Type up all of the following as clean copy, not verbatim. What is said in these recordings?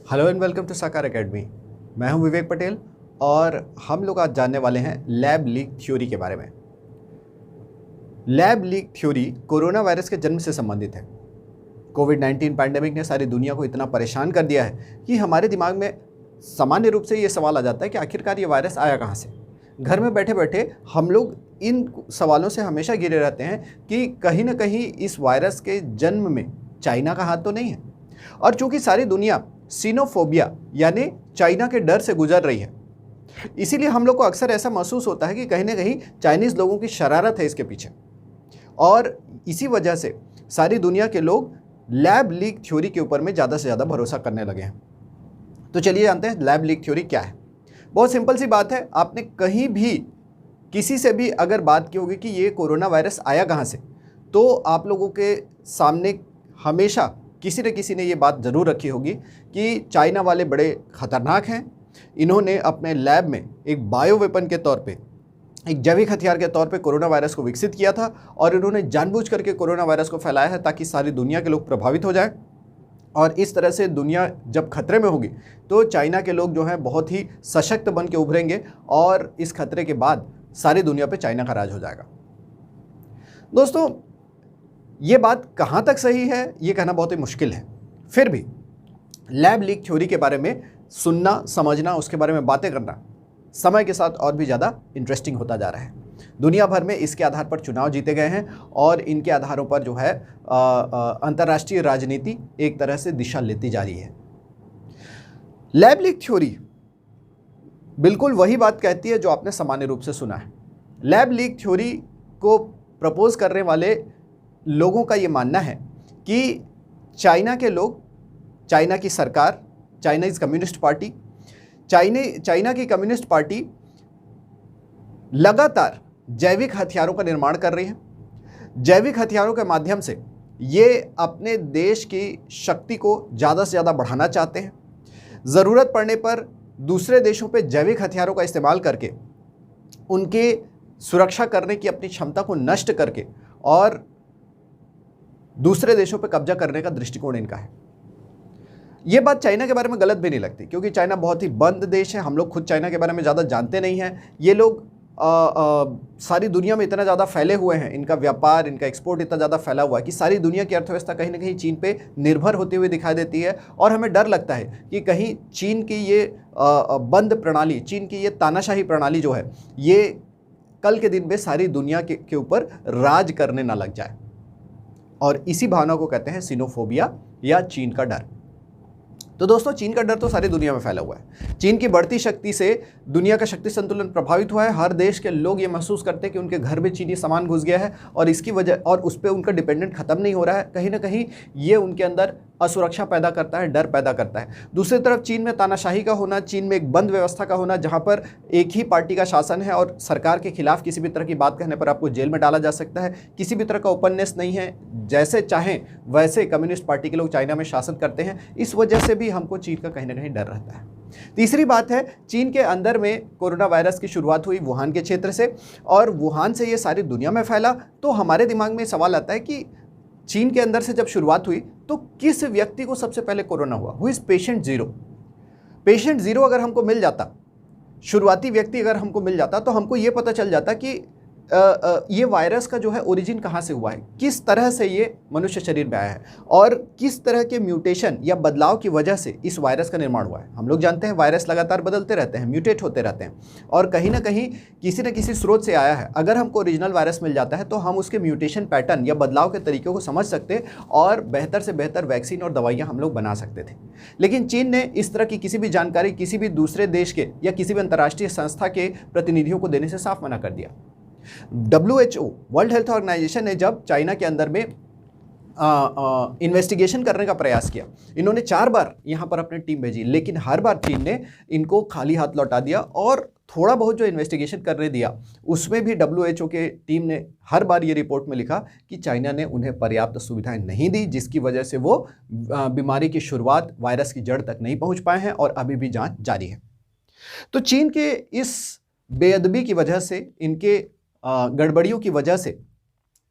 Hello and welcome to साकार academy. मैं हूं विवेक पटेल और हम लोग आज जानने वाले हैं लैब लीक थ्योरी के बारे में। Lab leak theory corona virus के जन्म से संबंधित है। कोविड-19 पैंडेमिक ने सारी दुनिया को इतना परेशान कर दिया है कि हमारे दिमाग में सामान्य रूप से ये सवाल आ जाता है कि आखिरकार ये वायरस आया कहाँ से। घर में बैठे बैठे हम लोग इन सवालों से हमेशा घिरे रहते हैं कि कहीं ना कहीं इस वायरस के जन्म में चाइना का हाथ तो नहीं है। और चूंकि सारी दुनिया सीनोफोबिया यानी चाइना के डर से गुजर रही है, इसीलिए हम लोग को अक्सर ऐसा महसूस होता है कि कहीं ना कहीं चाइनीज लोगों की शरारत है इसके पीछे। और इसी वजह से सारी दुनिया के लोग लैब लीक थ्योरी के ऊपर में ज़्यादा से ज़्यादा भरोसा करने लगे हैं। तो चलिए जानते हैं लैब लीक थ्योरी क्या है। बहुत सिंपल सी बात है, आपने कहीं भी किसी से भी अगर बात की होगी कि ये कोरोना वायरस आया कहाँ से, तो आप लोगों के सामने हमेशा किसी न किसी ने ये बात ज़रूर रखी होगी कि चाइना वाले बड़े ख़तरनाक हैं। इन्होंने अपने लैब में एक बायो वेपन के तौर पे, एक जैविक हथियार के तौर पे कोरोना वायरस को विकसित किया था और इन्होंने जानबूझ करके कोरोना वायरस को फैलाया है ताकि सारी दुनिया के लोग प्रभावित हो जाएं। और इस तरह से दुनिया जब खतरे में होगी तो चाइना के लोग जो हैं बहुत ही सशक्त बन के उभरेंगे और इस खतरे के बाद सारी दुनिया पे चाइना का राज हो जाएगा। दोस्तों, ये बात कहाँ तक सही है ये कहना बहुत ही मुश्किल है। फिर भी लैब लीक थ्योरी के बारे में सुनना, समझना, उसके बारे में बातें करना समय के साथ और भी ज़्यादा इंटरेस्टिंग होता जा रहा है। दुनिया भर में इसके आधार पर चुनाव जीते गए हैं और इनके आधारों पर जो है अंतर्राष्ट्रीय राजनीति एक तरह से दिशा लेती जा रही है। लैब लीक थ्योरी बिल्कुल वही बात कहती है जो आपने सामान्य रूप से सुना है। लैब लीक थ्योरी को प्रपोज करने वाले लोगों का ये मानना है कि चाइना के लोग, चाइना की सरकार, चाइनीज कम्युनिस्ट पार्टी, चाइना की कम्युनिस्ट पार्टी लगातार जैविक हथियारों का निर्माण कर रही है। जैविक हथियारों के माध्यम से ये अपने देश की शक्ति को ज़्यादा से ज़्यादा बढ़ाना चाहते हैं। ज़रूरत पड़ने पर दूसरे देशों पे जैविक हथियारों का इस्तेमाल करके उनके सुरक्षा करने की अपनी क्षमता को नष्ट करके और दूसरे देशों पर कब्जा करने का दृष्टिकोण इनका है। ये बात चाइना के बारे में गलत भी नहीं लगती क्योंकि चाइना बहुत ही बंद देश है। हम लोग खुद चाइना के बारे में ज़्यादा जानते नहीं हैं। ये लोग सारी दुनिया में इतना ज़्यादा फैले हुए हैं, इनका व्यापार, इनका एक्सपोर्ट इतना ज़्यादा फैला हुआ है कि सारी दुनिया की अर्थव्यवस्था कहीं ना कहीं चीन पे निर्भर होती हुई दिखाई देती है। और हमें डर लगता है कि कहीं चीन की ये बंद प्रणाली, चीन की ये तानाशाही प्रणाली जो है, ये कल के दिन में सारी दुनिया के ऊपर राज करने ना लग जाए। और इसी भावना को कहते हैं सिनोफोबिया या चीन का डर। तो दोस्तों, चीन का डर तो सारी दुनिया में फैला हुआ है। चीन की बढ़ती शक्ति से दुनिया का शक्ति संतुलन प्रभावित हुआ है। हर देश के लोग ये महसूस करते हैं कि उनके घर में चीनी सामान घुस गया है और इसकी वजह, और उस पर उनका डिपेंडेंट खत्म नहीं हो रहा है। कहीं ना कहीं ये उनके अंदर असुरक्षा पैदा करता है, डर पैदा करता है। दूसरी तरफ चीन में तानाशाही का होना, चीन में एक बंद व्यवस्था का होना जहाँ पर एक ही पार्टी का शासन है और सरकार के खिलाफ किसी भी तरह की बात कहने पर आपको जेल में डाला जा सकता है। किसी भी तरह का ओपननेस नहीं है, जैसे चाहें वैसे कम्युनिस्ट पार्टी के लोग चाइना में शासन करते हैं। इस वजह से भी हमको चीन का कहीं ना कहीं डर रहता है। तीसरी बात है, चीन के अंदर में कोरोना वायरस की शुरुआत हुई वुहान के क्षेत्र से और वुहान से ये सारी दुनिया में फैला। तो हमारे दिमाग में सवाल आता है कि चीन के अंदर से जब शुरुआत हुई तो किस व्यक्ति को सबसे पहले कोरोना हुआ? Who is patient zero? Patient zero अगर हमको मिल जाता, शुरुआती व्यक्ति अगर हमको मिल जाता, तो हमको ये पता चल जाता कि ये वायरस का जो है ओरिजिन कहाँ से हुआ है, किस तरह से ये मनुष्य शरीर में आया है और किस तरह के म्यूटेशन या बदलाव की वजह से इस वायरस का निर्माण हुआ है। हम लोग जानते हैं वायरस लगातार बदलते रहते हैं, म्यूटेट होते रहते हैं और कहीं ना कहीं किसी न किसी स्रोत से आया है। अगर हमको ओरिजिनल वायरस मिल जाता है तो हम उसके म्यूटेशन पैटर्न या बदलाव के तरीकों को समझ सकते और बेहतर से बेहतर वैक्सीन और दवाइयाँ हम लोग बना सकते थे। लेकिन चीन ने इस तरह की किसी भी जानकारी किसी भी दूसरे देश के या किसी भी अंतर्राष्ट्रीय संस्था के प्रतिनिधियों को देने से साफ मना कर दिया। WHO, वर्ल्ड हेल्थ ऑर्गेनाइजेशन ने जब चाइना के अंदर में इन्वेस्टिगेशन करने का प्रयास किया, इन्होंने 4 बार यहाँ पर अपनी टीम भेजी, लेकिन हर बार चीन ने इनको खाली हाथ लौटा दिया और थोड़ा बहुत जो इन्वेस्टिगेशन करने दिया उसमें भी WHO के टीम ने हर बार ये रिपोर्ट में लिखा कि चाइना ने उन्हें पर्याप्त सुविधाएं नहीं दी, जिसकी वजह से वो बीमारी की शुरुआत, वायरस की जड़ तक नहीं पहुँच पाए हैं और अभी भी जाँच जारी है। तो चीन के इस बेअदबी की वजह से, इनके गड़बड़ियों की वजह से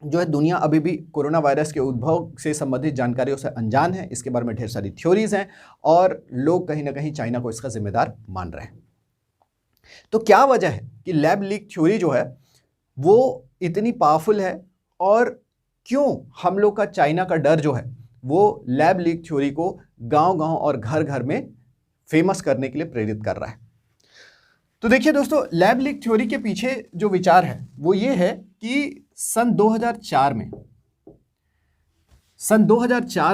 जो है दुनिया अभी भी कोरोना वायरस के उद्भव से संबंधित जानकारियों से अनजान है। इसके बारे में ढेर सारी थ्योरीज हैं और लोग कहीं ना कहीं चाइना को इसका जिम्मेदार मान रहे हैं। तो क्या वजह है कि लैब लीक थ्योरी जो है वो इतनी पावरफुल है, और क्यों हम लोग का चाइना का डर जो है वो लैब लीक थ्योरी को गांव-गांव और घर-घर में फेमस करने के लिए प्रेरित कर रहा है? तो देखिए दोस्तों, लैब लीक थ्योरी के पीछे जो विचार है वो ये है कि सन 2004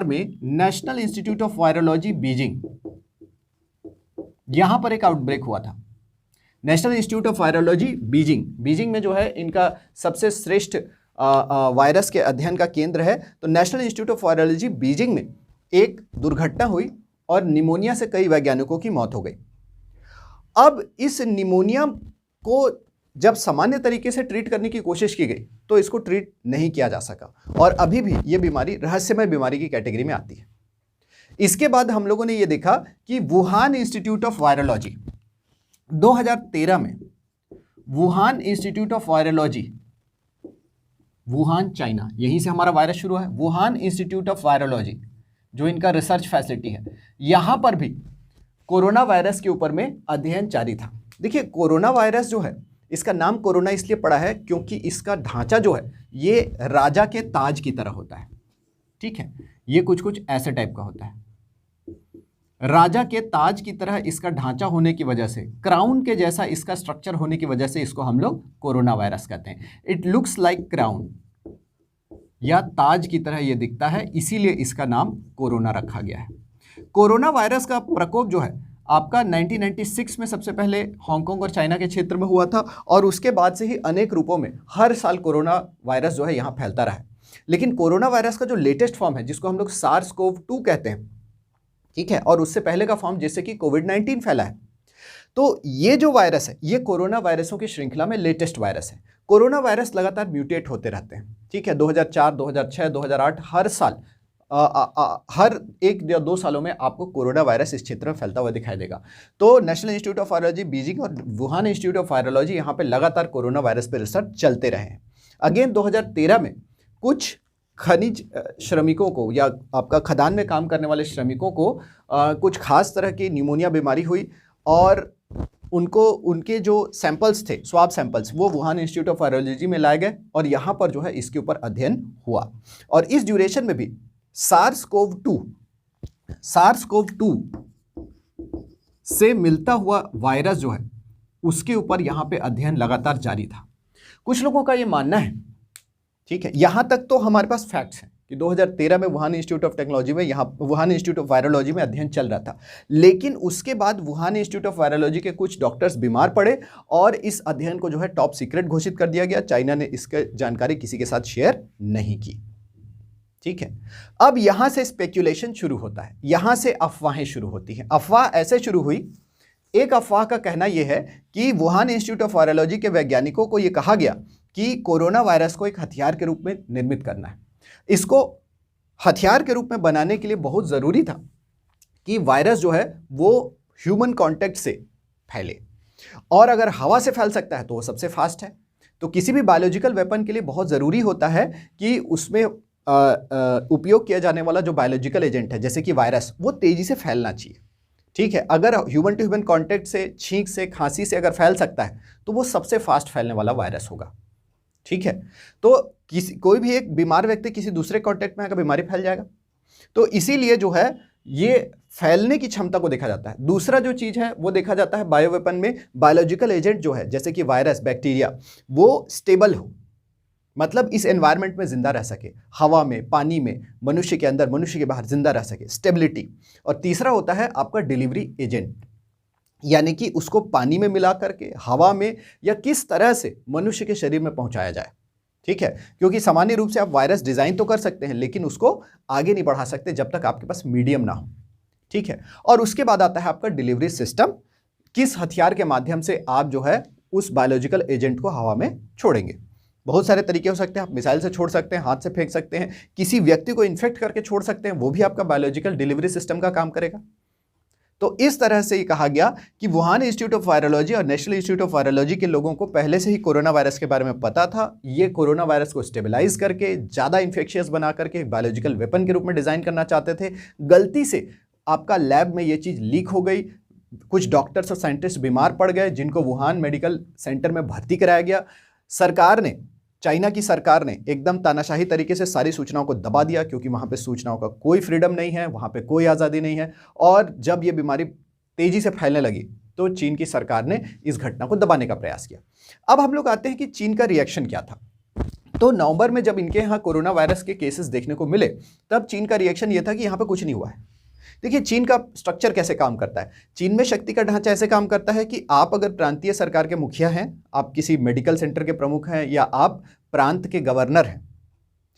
में national institute of virology Beijing, यहां पर एक आउटब्रेक हुआ था। National institute of virology Beijing में जो है इनका सबसे श्रेष्ठ वायरस के अध्ययन का केंद्र है। तो national institute of virology Beijing में एक दुर्घटना हुई और निमोनिया से कई वैज्ञानिकों की मौत हो गई। अब इस निमोनिया को जब सामान्य तरीके से ट्रीट करने की कोशिश की गई तो इसको ट्रीट नहीं किया जा सका, और अभी भी ये बीमारी रहस्यमय बीमारी की कैटेगरी में आती है। इसके बाद हम लोगों ने ये देखा कि वुहान इंस्टीट्यूट ऑफ वायरोलॉजी 2013 में, Wuhan institute of virology, Wuhan China, यहीं से हमारा वायरस शुरू है। वुहान इंस्टीट्यूट ऑफ वायरोलॉजी जो इनका रिसर्च फैसिलिटी है, यहां पर भी कोरोना वायरस के ऊपर में अध्ययन जारी था। देखिए, कोरोना वायरस जो है इसका नाम कोरोना इसलिए पड़ा है क्योंकि इसका ढांचा जो है ये राजा के ताज की तरह होता है। ठीक है, ये कुछ कुछ ऐसे टाइप का होता है, राजा के ताज की तरह इसका ढांचा होने की वजह से, क्राउन के जैसा इसका स्ट्रक्चर होने की वजह से इसको हम लोग कोरोना वायरस कहते हैं। इट लुक्स लाइक क्राउन, या ताज की तरह ये दिखता है, इसीलिए इसका नाम कोरोना रखा गया है। कोरोना वायरस का प्रकोप जो है आपका 1996 में सबसे पहले हांगकांग और चाइना के क्षेत्र में हुआ था, और उसके बाद से ही अनेक रूपों में हर साल कोरोना वायरस जो है यहाँ फैलता रहा है। लेकिन कोरोना वायरस का जो लेटेस्ट फॉर्म है जिसको हम लोग SARS-CoV-2 कहते हैं, ठीक है, और उससे पहले का फॉर्म जिससे कि कोविड-19 फैला है, तो ये जो वायरस है ये कोरोना वायरसों की श्रृंखला में लेटेस्ट वायरस है। कोरोना वायरस लगातार म्यूटेट होते रहते हैं। ठीक है, 2004, 2006, 2008 हर साल हर 1 या 2 सालों में आपको कोरोना वायरस इस क्षेत्र में फैलता हुआ दिखाई देगा। तो national institute of virology Beijing और वुहान इंस्टीट्यूट ऑफ वायरोलॉजी यहाँ पे लगातार कोरोना वायरस पे रिसर्च चलते रहे हैं। अगेन 2013 में कुछ खनिज श्रमिकों को, या आपका खदान में काम करने वाले श्रमिकों को कुछ खास तरह की निमोनिया बीमारी हुई, और उनके जो सैंपल्स थे, स्वाब सैंपल्स, वो वुहान इंस्टीट्यूट ऑफ वायरोलॉजी में लाए गए और यहाँ पर जो है इसके ऊपर अध्ययन हुआ। और इस ड्यूरेशन में भी SARS-CoV-2 से मिलता हुआ वायरस जो है उसके ऊपर यहाँ पे अध्ययन लगातार जारी था। कुछ लोगों का ये मानना है, ठीक है, यहाँ तक तो हमारे पास फैक्ट्स हैं कि 2013 में वुहान इंस्टीट्यूट ऑफ टेक्नोलॉजी में, यहाँ वुहान इंस्टीट्यूट ऑफ वायरोलॉजी में अध्ययन चल रहा था, लेकिन उसके बाद वुहान इंस्टीट्यूट ऑफ वायरोलॉजी के कुछ डॉक्टर्स बीमार पड़े और इस अध्ययन को जो है टॉप सीक्रेट घोषित कर दिया गया। चाइना ने इसकी जानकारी किसी के साथ शेयर नहीं की। ठीक है, अब यहां से स्पेक्यूलेशन शुरू होता है, यहां से अफवाहें शुरू होती हैं। अफवाह ऐसे शुरू हुई, एक अफवाह का कहना यह है कि वुहान इंस्टीट्यूट ऑफ वायरोलॉजी के वैज्ञानिकों को यह कहा गया कि कोरोना वायरस को एक हथियार के रूप में निर्मित करना है। इसको हथियार के रूप में बनाने के लिए बहुत ज़रूरी था कि वायरस जो है वो ह्यूमन कॉन्टैक्ट से फैले, और अगर हवा से फैल सकता है तो वो सबसे फास्ट है। तो किसी भी बायोलॉजिकल वेपन के लिए बहुत ज़रूरी होता है कि उसमें उपयोग किया जाने वाला जो बायोलॉजिकल एजेंट है, जैसे कि वायरस, वो तेज़ी से फैलना चाहिए। ठीक है, अगर ह्यूमन टू ह्यूमन कॉन्टैक्ट से, छींक से, खांसी से अगर फैल सकता है तो वो सबसे फास्ट फैलने वाला वायरस होगा। ठीक है, तो कोई भी एक बीमार व्यक्ति किसी दूसरे कॉन्टैक्ट में आकर बीमारी फैल जाएगा। तो इसीलिए जो है ये फैलने की क्षमता को देखा जाता है। दूसरा जो चीज़ है वो देखा जाता है बायो वेपन में, बायोलॉजिकल एजेंट जो है जैसे कि वायरस, बैक्टीरिया, वो स्टेबल हो, मतलब इस एनवायरनमेंट में जिंदा रह सके, हवा में, पानी में, मनुष्य के अंदर, मनुष्य के बाहर जिंदा रह सके, स्टेबिलिटी। और तीसरा होता है आपका डिलीवरी एजेंट, यानी कि उसको पानी में मिला करके, हवा में, या किस तरह से मनुष्य के शरीर में पहुंचाया जाए। ठीक है, क्योंकि सामान्य रूप से आप वायरस डिजाइन तो कर सकते हैं लेकिन उसको आगे नहीं बढ़ा सकते जब तक आपके पास मीडियम ना हो। ठीक है, और उसके बाद आता है आपका डिलीवरी सिस्टम, किस हथियार के माध्यम से आप जो है उस बायोलॉजिकल एजेंट को हवा में छोड़ेंगे। बहुत सारे तरीके हो सकते हैं, आप मिसाइल से छोड़ सकते हैं, हाथ से फेंक सकते हैं, किसी व्यक्ति को इन्फेक्ट करके छोड़ सकते हैं, वो भी आपका बायोलॉजिकल डिलीवरी सिस्टम का काम करेगा। तो इस तरह से ये कहा गया कि वुहान इंस्टीट्यूट ऑफ वायरोलॉजी और नेशनल इंस्टीट्यूट ऑफ वायरोलॉजी के लोगों को पहले से ही कोरोना वायरस के बारे में पता था। ये कोरोना वायरस को स्टेबलाइज करके ज़्यादा इन्फेक्शियस बना करके बायोलॉजिकल वेपन के रूप में डिज़ाइन करना चाहते थे। गलती से आपका लैब में ये चीज़ लीक हो गई, कुछ डॉक्टर्स और साइंटिस्ट बीमार पड़ गए जिनको वुहान मेडिकल सेंटर में भर्ती कराया गया। सरकार ने, चाइना की सरकार ने एकदम तानाशाही तरीके से सारी सूचनाओं को दबा दिया, क्योंकि वहाँ पे सूचनाओं का कोई फ्रीडम नहीं है, वहाँ पे कोई आज़ादी नहीं है। और जब ये बीमारी तेज़ी से फैलने लगी तो चीन की सरकार ने इस घटना को दबाने का प्रयास किया। अब हम लोग आते हैं कि चीन का रिएक्शन क्या था। तो नवंबर में जब इनके यहाँ कोरोना वायरस के केसेस देखने को मिले, तब चीन का रिएक्शन ये था कि यहाँ पे कुछ नहीं हुआ है। देखिए चीन का स्ट्रक्चर कैसे काम करता है। चीन में शक्ति का ढांचा ऐसे काम करता है कि आप अगर प्रांतीय सरकार के मुखिया हैं, आप किसी मेडिकल सेंटर के प्रमुख हैं, या आप प्रांत के गवर्नर हैं,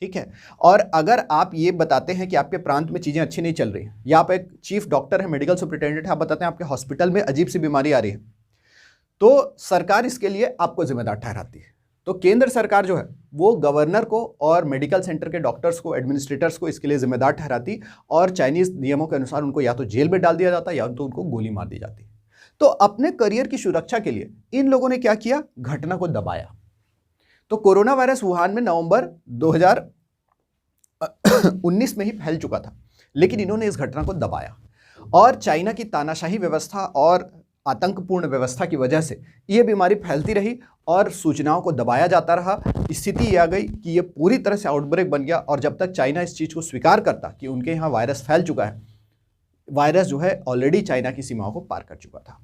ठीक है, और अगर आप ये बताते हैं कि आपके प्रांत में चीज़ें अच्छी नहीं चल रही हैं, या आप एक चीफ डॉक्टर हैं, मेडिकल सुपरिटेंडेंट है, आप बताते हैं आपके हॉस्पिटल में अजीब सी बीमारी आ रही है, तो सरकार इसके लिए आपको जिम्मेदार ठहराती है। तो केंद्र सरकार जो है वो गवर्नर को और मेडिकल सेंटर के डॉक्टर्स को, एडमिनिस्ट्रेटर्स को इसके लिए जिम्मेदार ठहराती, और चाइनीज नियमों के अनुसार उनको या तो जेल में डाल दिया जाता या तो उनको गोली मार दी जाती। तो अपने करियर की सुरक्षा के लिए इन लोगों ने क्या किया, घटना को दबाया। तो कोरोना वायरस वुहान में नवंबर 2019 में ही फैल चुका था, लेकिन इन्होंने इस घटना को दबाया, और चाइना की तानाशाही व्यवस्था और आतंकपूर्ण व्यवस्था की वजह से ये बीमारी फैलती रही और सूचनाओं को दबाया जाता रहा। स्थिति ये आ गई कि ये पूरी तरह से आउटब्रेक बन गया, और जब तक चाइना इस चीज़ को स्वीकार करता कि उनके यहाँ वायरस फैल चुका है, वायरस जो है ऑलरेडी चाइना की सीमाओं को पार कर चुका था।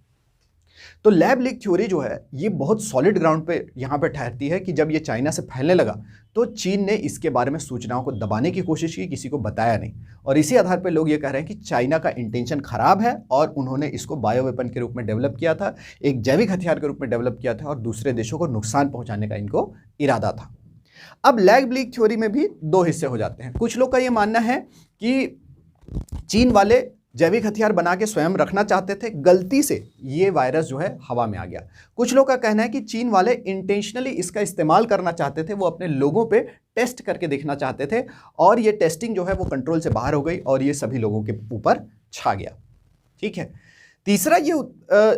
तो लैब लीक थ्योरी जो है ये बहुत सॉलिड ग्राउंड पे यहाँ पे ठहरती है कि जब ये चाइना से फैलने लगा तो चीन ने इसके बारे में सूचनाओं को दबाने की कोशिश की, किसी को बताया नहीं, और इसी आधार पे लोग ये कह रहे हैं कि चाइना का इंटेंशन खराब है और उन्होंने इसको बायो वेपन के रूप में डेवलप किया था, एक जैविक हथियार के रूप में डेवलप किया था, और दूसरे देशों को नुकसान पहुंचाने का इनको इरादा था। अब लैब लीक थ्योरी में भी दो हिस्से हो जाते हैं। कुछ लोग का ये मानना है कि चीन वाले जैविक हथियार बना के स्वयं रखना चाहते थे, गलती से ये वायरस जो है हवा में आ गया। कुछ लोग का कहना है कि चीन वाले इंटेंशनली इसका इस्तेमाल करना चाहते थे, वो अपने लोगों पे टेस्ट करके देखना चाहते थे, और ये टेस्टिंग जो है वो कंट्रोल से बाहर हो गई और ये सभी लोगों के ऊपर छा गया। ठीक है। तीसरा ये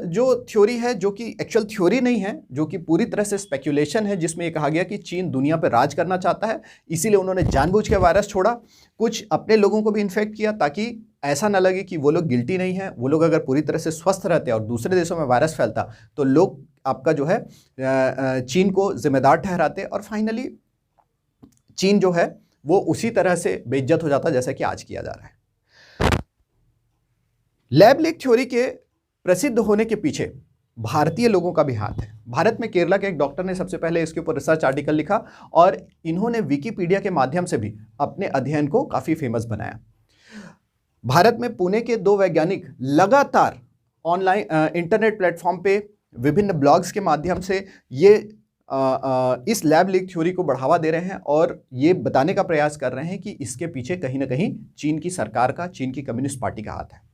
जो थ्योरी है, जो कि एक्चुअल थ्योरी नहीं है, जो कि पूरी तरह से स्पेक्यूलेशन है, जिसमें ये कहा गया कि चीन दुनिया पर राज करना चाहता है, इसीलिए उन्होंने जानबूझ के वायरस छोड़ा, कुछ अपने लोगों को भी इन्फेक्ट किया ताकि ऐसा ना लगे कि वो लोग गिल्टी नहीं है। वो लोग अगर पूरी तरह से स्वस्थ रहते और दूसरे देशों में वायरस फैलता तो लोग आपका जो है चीन को जिम्मेदार ठहराते, और फाइनली चीन जो है वो उसी तरह से बेइज्जत हो जाता जैसा कि आज किया जा रहा है। लैब लीक थ्योरी के प्रसिद्ध होने के पीछे भारतीय लोगों का भी हाथ है। भारत में केरला के एक डॉक्टर ने सबसे पहले इसके ऊपर रिसर्च आर्टिकल लिखा, और इन्होंने विकिपीडिया के माध्यम से भी अपने अध्ययन को काफ़ी फेमस बनाया। भारत में पुणे के दो वैज्ञानिक लगातार ऑनलाइन इंटरनेट प्लेटफॉर्म पे विभिन्न ब्लॉग्स के माध्यम से ये इस लैब लीक थ्योरी को बढ़ावा दे रहे हैं, और ये बताने का प्रयास कर रहे हैं कि इसके पीछे कहीं ना कहीं चीन की सरकार का, चीन की कम्युनिस्ट पार्टी का हाथ है।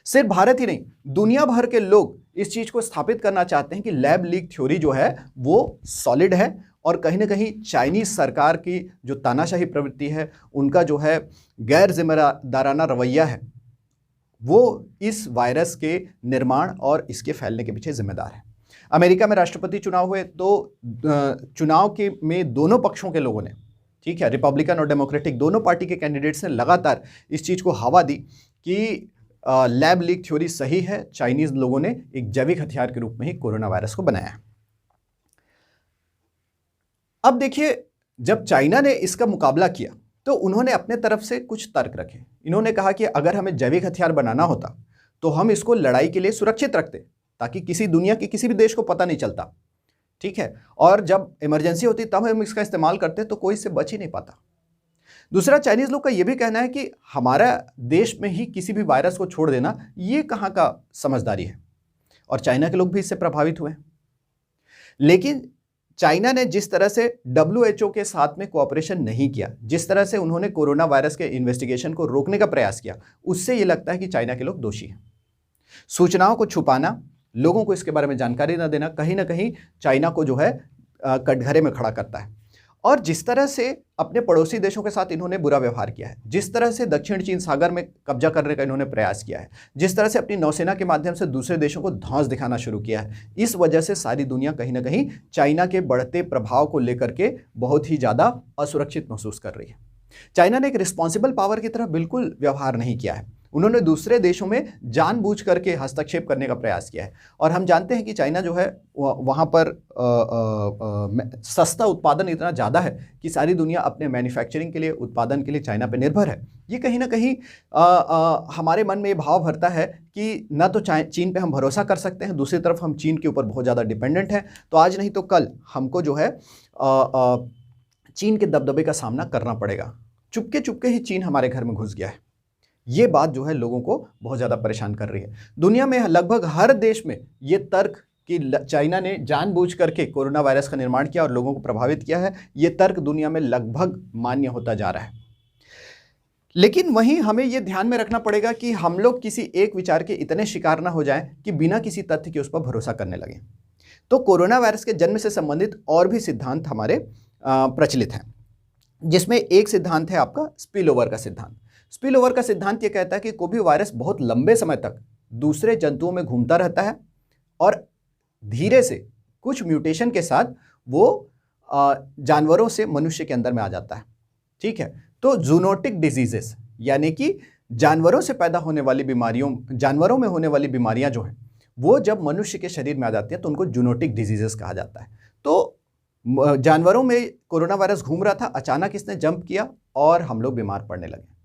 सिर्फ भारत ही नहीं, दुनिया भर के लोग इस चीज को स्थापित करना चाहते हैं कि लैब लीक थ्योरी जो है वो सॉलिड है, और कहीं ना कहीं चाइनीज सरकार की जो तानाशाही प्रवृत्ति है, उनका जो है गैर जिम्मेदाराना रवैया है, वो इस वायरस के निर्माण और इसके फैलने के पीछे जिम्मेदार है। अमेरिका में राष्ट्रपति चुनाव हुए तो चुनाव के में दोनों पक्षों के लोगों ने, ठीक है, रिपब्लिकन और डेमोक्रेटिक दोनों पार्टी के कैंडिडेट्स ने लगातार इस चीज़ को हवा दी कि लैब लीक थ्योरी सही है, चाइनीज लोगों ने एक जैविक हथियार के रूप में ही कोरोना वायरस को बनाया है। अब देखिए, जब चाइना ने इसका मुकाबला किया तो उन्होंने अपने तरफ से कुछ तर्क रखे। इन्होंने कहा कि अगर हमें जैविक हथियार बनाना होता तो हम इसको लड़ाई के लिए सुरक्षित रखते, ताकि किसी दुनिया के किसी भी देश को पता नहीं चलता, ठीक है, और जब इमरजेंसी होती तब हम इसका इस्तेमाल करते तो कोई इससे बच ही नहीं पाता। दूसरा, चाइनीज लोग का यह भी कहना है कि हमारा देश में ही किसी भी वायरस को छोड़ देना ये कहाँ का समझदारी है, और चाइना के लोग भी इससे प्रभावित हुए। लेकिन चाइना ने जिस तरह से WHO के साथ में कोऑपरेशन नहीं किया, जिस तरह से उन्होंने कोरोना वायरस के इन्वेस्टिगेशन को रोकने का प्रयास किया, उससे ये लगता है कि चाइना के लोग दोषी हैं। सूचनाओं को छुपाना, लोगों को इसके बारे में जानकारी न देना, कहीं ना कहीं चाइना को जो है कटघरे में खड़ा करता है। और जिस तरह से अपने पड़ोसी देशों के साथ इन्होंने बुरा व्यवहार किया है, जिस तरह से दक्षिण चीन सागर में कब्जा करने का इन्होंने प्रयास किया है, जिस तरह से अपनी नौसेना के माध्यम से दूसरे देशों को धौंस दिखाना शुरू किया है, इस वजह से सारी दुनिया कहीं ना कहीं चाइना के बढ़ते प्रभाव को लेकर के बहुत ही ज़्यादा असुरक्षित महसूस कर रही है। चाइना ने एक रिस्पॉन्सिबल पावर की तरह बिल्कुल व्यवहार नहीं किया है। उन्होंने दूसरे देशों में जानबूझ करके हस्तक्षेप करने का प्रयास किया है। और हम जानते हैं कि चाइना जो है वहाँ पर सस्ता उत्पादन इतना ज़्यादा है कि सारी दुनिया अपने मैन्युफैक्चरिंग के लिए, उत्पादन के लिए चाइना पे निर्भर है। ये कहीं ना कहीं हमारे मन में ये भाव भरता है कि ना तो चीन पे हम भरोसा कर सकते हैं, दूसरी तरफ हम चीन के ऊपर बहुत ज़्यादा डिपेंडेंट हैं। तो आज नहीं तो कल हमको जो है चीन के दबदबे का सामना करना पड़ेगा। चुपके चुपके ही चीन हमारे घर में घुस गया है। ये बात जो है लोगों को बहुत ज़्यादा परेशान कर रही है। दुनिया में लगभग हर देश में ये तर्क कि चाइना ने जानबूझ करके कोरोना वायरस का निर्माण किया और लोगों को प्रभावित किया है, ये तर्क दुनिया में लगभग मान्य होता जा रहा है। लेकिन वहीं हमें ये ध्यान में रखना पड़ेगा कि हम लोग किसी एक विचार के इतने शिकार ना हो जाएं कि बिना किसी तथ्य के उस पर भरोसा करने लगें। तो कोरोना वायरस के जन्म से संबंधित और भी सिद्धांत हमारे प्रचलित हैं, जिसमें एक सिद्धांत है आपका स्पिल ओवर का सिद्धांत। स्पिल ओवर का सिद्धांत ये कहता है कि कोई भी वायरस बहुत लंबे समय तक दूसरे जंतुओं में घूमता रहता है और धीरे से कुछ म्यूटेशन के साथ वो जानवरों से मनुष्य के अंदर में आ जाता है। ठीक है, तो जूनोटिक डिजीजेस यानी कि जानवरों से पैदा होने वाली बीमारियों, जानवरों में होने वाली बीमारियां जो हैं वो जब मनुष्य के शरीर में आ जाती हैं तो उनको जूनोटिक डिजीजेस कहा जाता है। तो जानवरों में कोरोना वायरस घूम रहा था, अचानक इसने जंप किया और हम लोग बीमार पड़ने लगे।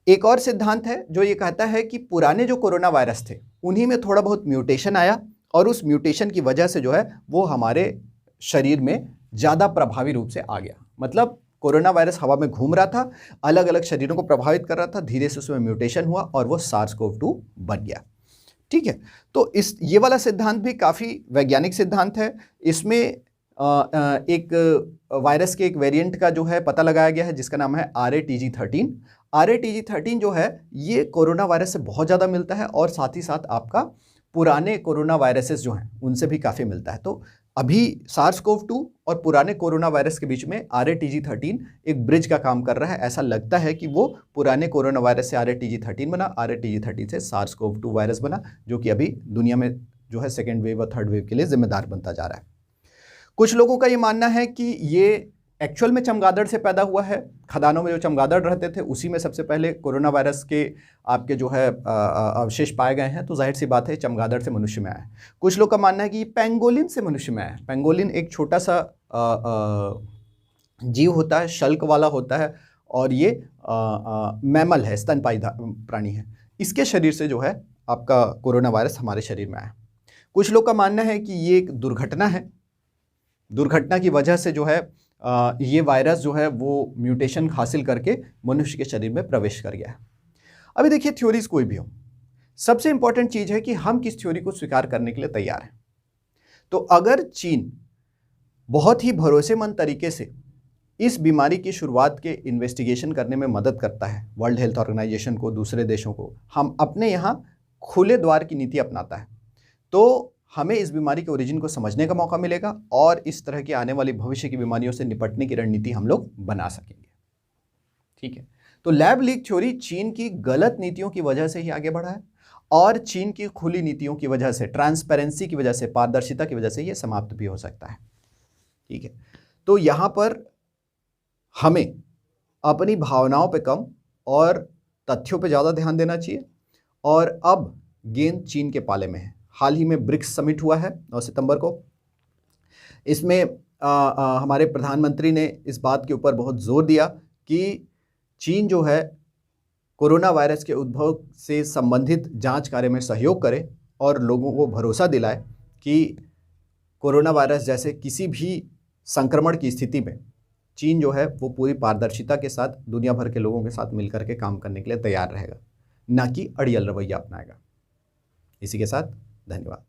एक और सिद्धांत है जो ये कहता है कि पुराने जो कोरोना वायरस थे उन्हीं में थोड़ा बहुत म्यूटेशन आया और उस म्यूटेशन की वजह से जो है वो हमारे शरीर में ज़्यादा प्रभावी रूप से आ गया। मतलब कोरोना वायरस हवा में घूम रहा था, अलग अलग शरीरों को प्रभावित कर रहा था, धीरे से उसमें म्यूटेशन हुआ और वो SARS-CoV-2 बन गया। ठीक है, तो ये वाला सिद्धांत भी काफ़ी वैज्ञानिक सिद्धांत है। इसमें एक वायरस के एक वेरिएंट का जो है पता लगाया गया है जिसका नाम है RATG13। RATG13 जो है ये कोरोना वायरस से बहुत ज़्यादा मिलता है और साथ ही साथ आपका पुराने कोरोना वायरसेस जो हैं उनसे भी काफ़ी मिलता है। तो अभी SARS-CoV-2 और पुराने कोरोना वायरस के बीच में RATG13 एक ब्रिज का काम कर रहा है। ऐसा लगता है कि वो पुराने कोरोना वायरस से RATG13 बना, RATG13 से SARS-CoV-2 वायरस बना, जो कि अभी दुनिया में जो है सेकेंड वेव और थर्ड वेव के लिए जिम्मेदार बनता जा रहा है। कुछ लोगों का ये मानना है कि ये एक्चुअल में चमगादड़ से पैदा हुआ है। खदानों में जो चमगादड़ रहते थे उसी में सबसे पहले कोरोना वायरस के आपके जो है अवशेष पाए गए हैं, तो जाहिर सी बात है चमगादड़ से मनुष्य में आया है। कुछ लोग का मानना है कि ये पेंगोलिन से मनुष्य में आया है। पेंगोलिन एक छोटा सा जीव होता है, शल्क वाला होता है और ये मैमल है, स्तनपायी प्राणी है। इसके शरीर से जो है आपका कोरोना वायरस हमारे शरीर में आया। कुछ लोग का मानना है कि ये एक दुर्घटना है, दुर्घटना की वजह से जो है ये वायरस जो है वो म्यूटेशन हासिल करके मनुष्य के शरीर में प्रवेश कर गया है। अभी देखिए, थ्योरीज कोई भी हो, सबसे इंपॉर्टेंट चीज़ है कि हम किस थ्योरी को स्वीकार करने के लिए तैयार हैं। तो अगर चीन बहुत ही भरोसेमंद तरीके से इस बीमारी की शुरुआत के इन्वेस्टिगेशन करने में मदद करता है, वर्ल्ड हेल्थ ऑर्गेनाइजेशन को, दूसरे देशों को, हम अपने यहाँ खुले द्वार की नीति अपनाता है, तो हमें इस बीमारी के ओरिजिन को समझने का मौका मिलेगा और इस तरह की आने वाली भविष्य की बीमारियों से निपटने की रणनीति हम लोग बना सकेंगे। ठीक है, तो लैब लीक थ्योरी चीन की गलत नीतियों की वजह से ही आगे बढ़ा है और चीन की खुली नीतियों की वजह से, ट्रांसपेरेंसी की वजह से, पारदर्शिता की वजह से ये समाप्त भी हो सकता है। ठीक है, तो यहाँ पर हमें अपनी भावनाओं पे कम और तथ्यों पे ज़्यादा ध्यान देना चाहिए। और अब गेंद चीन के पाले में है। हाल ही में ब्रिक्स समिट हुआ है 9 सितंबर को। इसमें हमारे प्रधानमंत्री ने इस बात के ऊपर बहुत जोर दिया कि चीन जो है कोरोना वायरस के उद्भव से संबंधित जांच कार्य में सहयोग करे और लोगों को भरोसा दिलाए कि कोरोना वायरस जैसे किसी भी संक्रमण की स्थिति में चीन जो है वो पूरी पारदर्शिता के साथ दुनिया भर के लोगों के साथ मिलकर के काम करने के लिए तैयार रहेगा, ना कि अड़ियल रवैया अपनाएगा। इसी के साथ धन्यवाद।